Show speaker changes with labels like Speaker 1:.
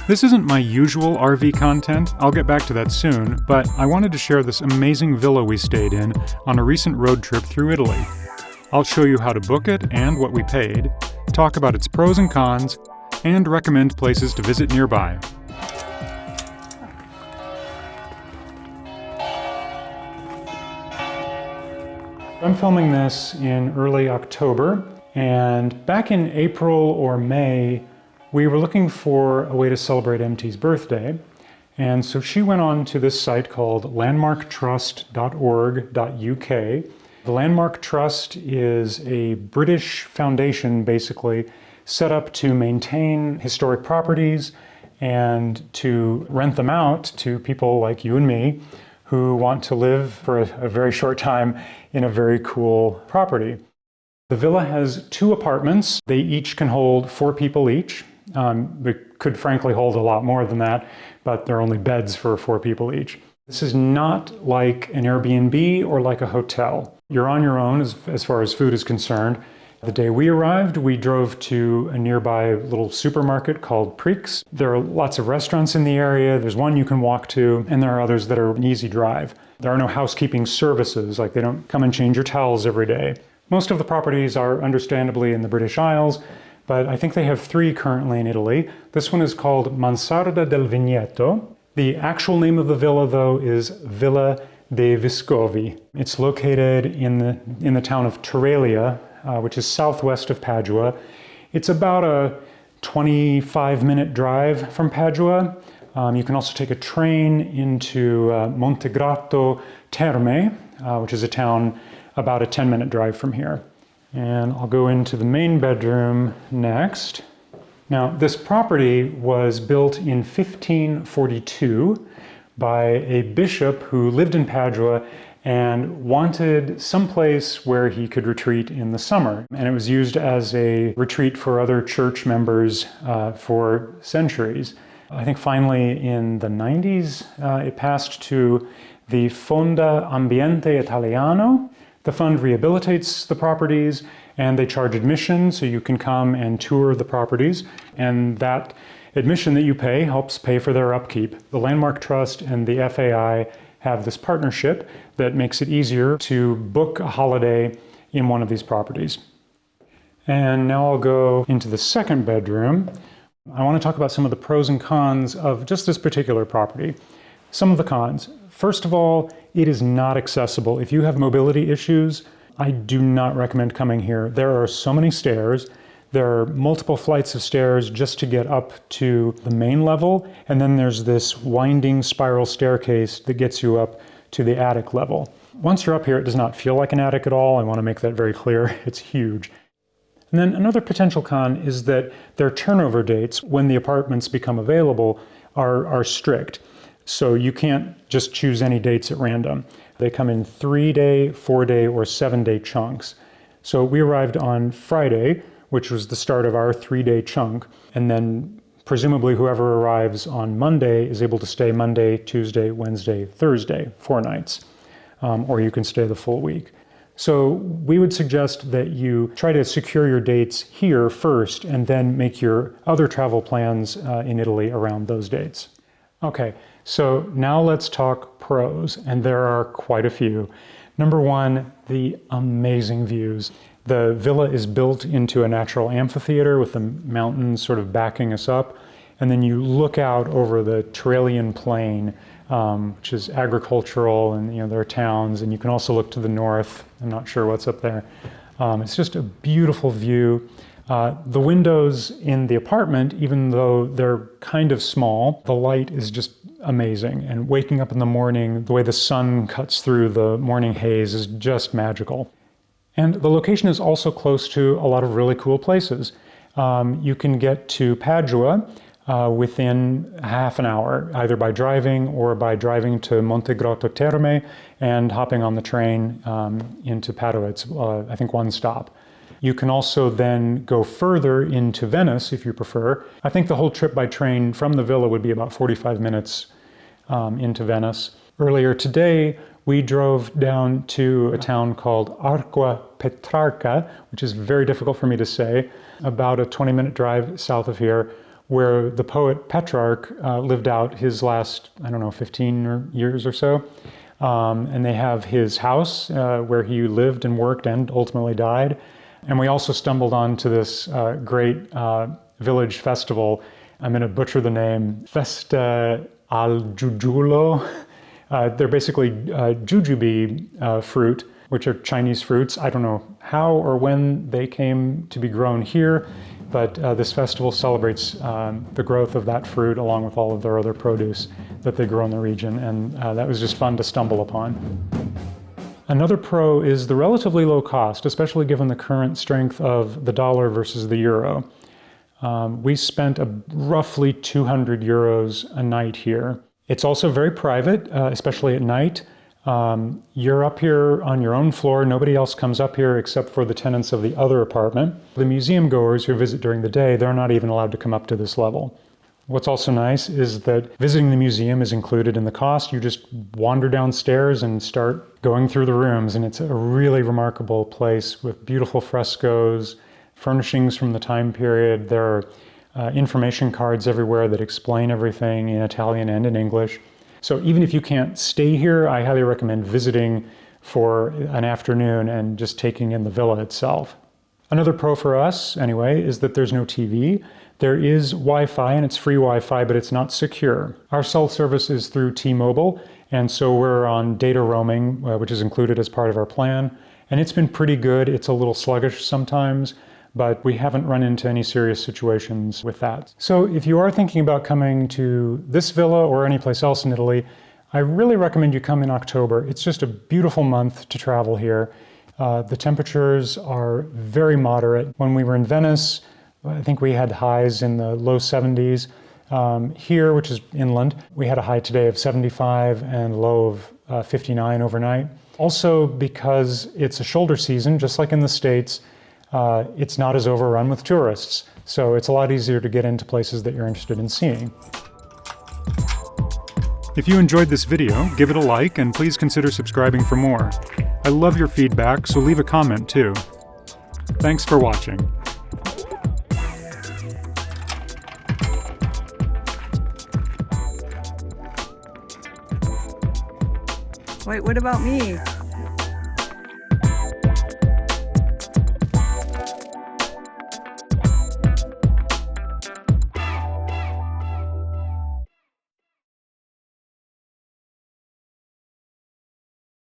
Speaker 1: This isn't my usual RV content, I'll get back to that soon, but I wanted to share this amazing villa we stayed in on a recent road trip through Italy. I'll show you how to book it and what we paid, talk about its pros and cons, and recommend places to visit nearby. I'm filming this in early October, and back in April or May, we were looking for a way to celebrate MT's birthday, and so she went on to this site called landmarktrust.org.uk. The Landmark Trust is a British foundation, basically, set up to maintain historic properties and to rent them out to people like you and me who want to live for a very short time in a very cool property. The villa has 2 apartments. They each can hold 4 people each. They could frankly hold a lot more than that, but there are only beds for 4 people each. This is not like an Airbnb or like a hotel. You're on your own as far as food is concerned. The day we arrived, we drove to a nearby little supermarket called Prix. There are lots of restaurants in the area. There's one you can walk to, and there are others that are an easy drive. There are no housekeeping services, like they don't come and change your towels every day. Most of the properties are understandably in the British Isles, but I think they have 3 currently in Italy. This one is called Mansarda del Vigneto. The actual name of the villa, though, is Villa dei Vescovi. It's located in the town of Torrelia, which is southwest of Padua. It's about a 25-minute drive from Padua. You can also take a train into Montegrotto Terme, which is a town about a 10-minute drive from here. And I'll go into the main bedroom next. Now, this property was built in 1542 by a bishop who lived in Padua and wanted someplace where he could retreat in the summer. And it was used as a retreat for other church members for centuries. I think finally in the 90s, it passed to the Fondo Ambiente Italiano. The fund rehabilitates the properties, and they charge admission, so you can come and tour the properties. And that admission that you pay helps pay for their upkeep. The Landmark Trust and the FAI have this partnership that makes it easier to book a holiday in one of these properties. And now I'll go into the second bedroom. I want to talk about some of the pros and cons of just this particular property. Some of the cons. First of all, it is not accessible. If you have mobility issues, I do not recommend coming here. There are so many stairs. There are multiple flights of stairs just to get up to the main level, and then there's this winding spiral staircase that gets you up to the attic level. Once you're up here, it does not feel like an attic at all. I want to make that very clear. It's huge. And then another potential con is that their turnover dates, when the apartments become available, are strict. So you can't just choose any dates at random. They come in 3-day, 4-day, or 7-day chunks. So we arrived on Friday, which was the start of our 3-day chunk, and then presumably whoever arrives on Monday is able to stay Monday, Tuesday, Wednesday, Thursday, 4 nights, or you can stay the full week. So we would suggest that you try to secure your dates here first and then make your other travel plans in Italy around those dates. Okay, so now let's talk pros, and there are quite a few. Number 1, the amazing views. The villa is built into a natural amphitheater with the mountains sort of backing us up, and then you look out over the Trellian Plain, which is agricultural, and there are towns, and you can also look to the north. I'm not sure what's up there. It's just a beautiful view. The windows in the apartment, even though they're kind of small, the light is just amazing. And waking up in the morning, the way the sun cuts through the morning haze is just magical. And the location is also close to a lot of really cool places. You can get to Padua within half an hour, either by driving or by driving to Montegrotto Terme and hopping on the train into Padua. It's, I think, 1 stop. You can also then go further into Venice if you prefer. I think the whole trip by train from the villa would be about 45 minutes into Venice. Earlier today, we drove down to a town called Arcquà Petrarca, which is very difficult for me to say, about a 20-minute drive south of here, where the poet Petrarca lived out his last, 15 years or so. And they have his house where he lived and worked and ultimately died. And we also stumbled onto this great village festival. I'm going to butcher the name, Festa al Giugiulo. They're basically jujube fruit, which are Chinese fruits. I don't know how or when they came to be grown here, but this festival celebrates the growth of that fruit along with all of their other produce that they grow in the region, and that was just fun to stumble upon. Another pro is the relatively low cost, especially given the current strength of the dollar versus the euro. We spent roughly 200 euros a night here. It's also very private, especially at night. You're up here on your own floor. Nobody else comes up here except for the tenants of the other apartment. The museum goers who visit during the day, they're not even allowed to come up to this level. What's also nice is that visiting the museum is included in the cost. You just wander downstairs and start going through the rooms, and it's a really remarkable place with beautiful frescoes, furnishings from the time period. There are information cards everywhere that explain everything in Italian and in English. So even if you can't stay here, I highly recommend visiting for an afternoon and just taking in the villa itself. Another pro for us, anyway, is that there's no TV. There is Wi-Fi, and it's free Wi-Fi, but it's not secure. Our cell service is through T-Mobile, and so we're on data roaming, which is included as part of our plan. And it's been pretty good. It's a little sluggish sometimes, but we haven't run into any serious situations with that. So if you are thinking about coming to this villa or any place else in Italy, I really recommend you come in October. It's just a beautiful month to travel here. The temperatures are very moderate. When we were in Venice, I think we had highs in the low 70s. Here, which is inland, we had a high today of 75 and low of 59 overnight. Also, because it's a shoulder season, just like in the States, it's not as overrun with tourists. So it's a lot easier to get into places that you're interested in seeing. If you enjoyed this video, give it a like and please consider subscribing for more. I love your feedback, so leave a comment too. Thanks for watching.
Speaker 2: Wait, what about me?